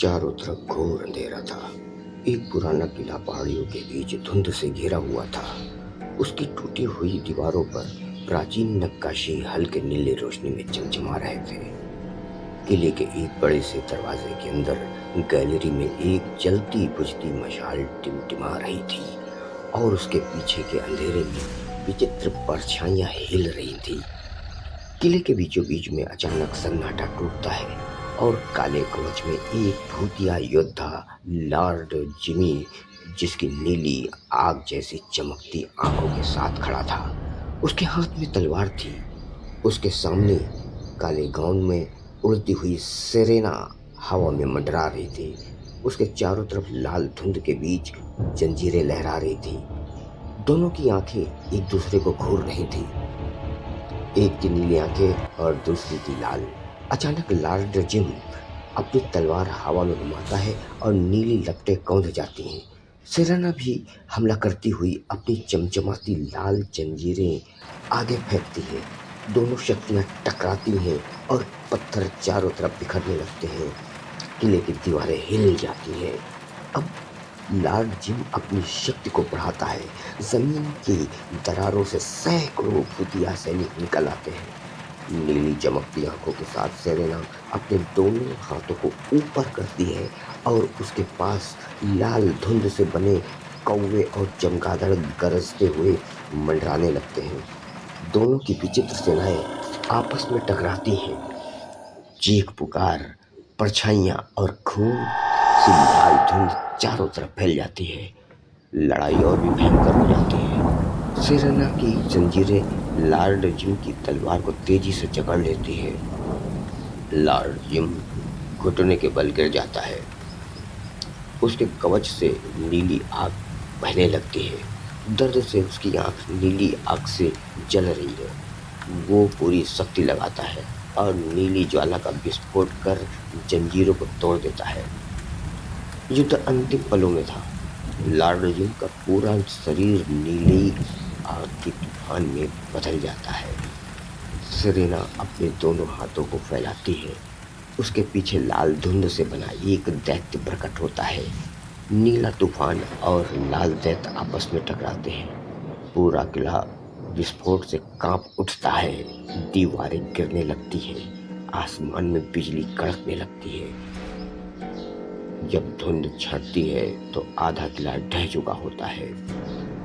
चारों तरफ घोर अंधेरा था। एक पुराना किला पहाड़ियों के बीच धुंध से घिरा हुआ था। उसकी टूटी हुई दीवारों पर प्राचीन नक्काशी हल्के नीले रोशनी में चमचमा रहे थे। किले के एक बड़े से दरवाजे के अंदर गैलरी में एक जलती बुझती मशाल टिमटिमा रही थी और उसके पीछे के अंधेरे में विचित्र परछाइयां हिल रही थी। किले के बीचों बीच में अचानक सन्नाटा टूटता है और काले कवच में एक भूतिया योद्धा लॉर्ड जिमी, जिसकी नीली आग जैसी चमकती आंखों के साथ खड़ा था। उसके हाथ में तलवार थी। उसके सामने काले गाउन में उड़ती हुई सेरेना हवा में मंडरा रही थी। उसके चारों तरफ लाल धुंध के बीच जंजीरें लहरा रही थी। दोनों की आंखें एक दूसरे को घूर रही थी, एक की नीली आंखें और दूसरी की लाल। अचानक लॉर्ड जिम अपनी तलवार हवा में घुमाता है और नीली लपटें कौंध जाती हैं। सेरेना भी हमला करती हुई अपनी चमचमाती लाल जंजीरें आगे फेंकती है। दोनों शक्तियां टकराती हैं और पत्थर चारों तरफ बिखरने लगते हैं। किले की दीवारें हिल जाती हैं। अब लॉर्ड जिम अपनी शक्ति को बढ़ाता है। जमीन की दरारों से सैकड़ों भूतिया सैनिक निकल आते हैं। नीली चमकती आंखों के साथ सेरेना अपने दोनों हाथों को ऊपर करती है और उसके पास लाल धुंध से बने कौवे और चमगादड़ गरजते हुए मंडराने लगते हैं। दोनों की विचित्र सेनाएं आपस में टकराती हैं। चीख पुकार, परछाइयां और खून सी लाल धुंध चारों तरफ फैल जाती है। लड़ाई और भी भयंकर हो जाती है। सेरेना की जंजीरें लॉर्ड जिम की तलवार को तेजी से जकड़ लेती है। लॉर्ड जिम घुटने के बल गिर जाता है। उसके कवच से नीली आग बहने लगती है। दर्द से उसकी आंख नीली आग से जल रही है। वो पूरी शक्ति लगाता है और नीली ज्वाला का विस्फोट कर जंजीरों को तोड़ देता है। युद्ध अंतिम पलों में था। लॉर्ड जिम का पूरा शरीर नीली आग के तूफान में बदल जाता है। सेरेना अपने दोनों हाथों को फैलाती है। उसके पीछे लाल धुंध से बना एक दैत्य प्रकट होता है। नीला तूफान और लाल दैत्य आपस में टकराते हैं। पूरा किला विस्फोट से कांप उठता है। दीवारें गिरने लगती हैं। आसमान में बिजली कड़कने लगती है। जब धुंध छटती है तो आधा किला ढह चुका होता है।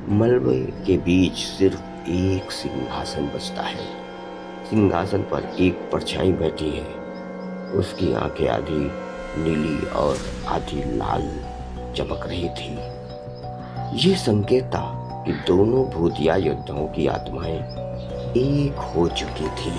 मलबे के बीच सिर्फ एक सिंहासन बचता है। सिंहासन पर एक परछाई बैठी है। उसकी आंखें आधी नीली और आधी लाल चमक रही थी। ये संकेत था कि दोनों भूतिया योद्धाओं की आत्माएं एक हो चुकी थी।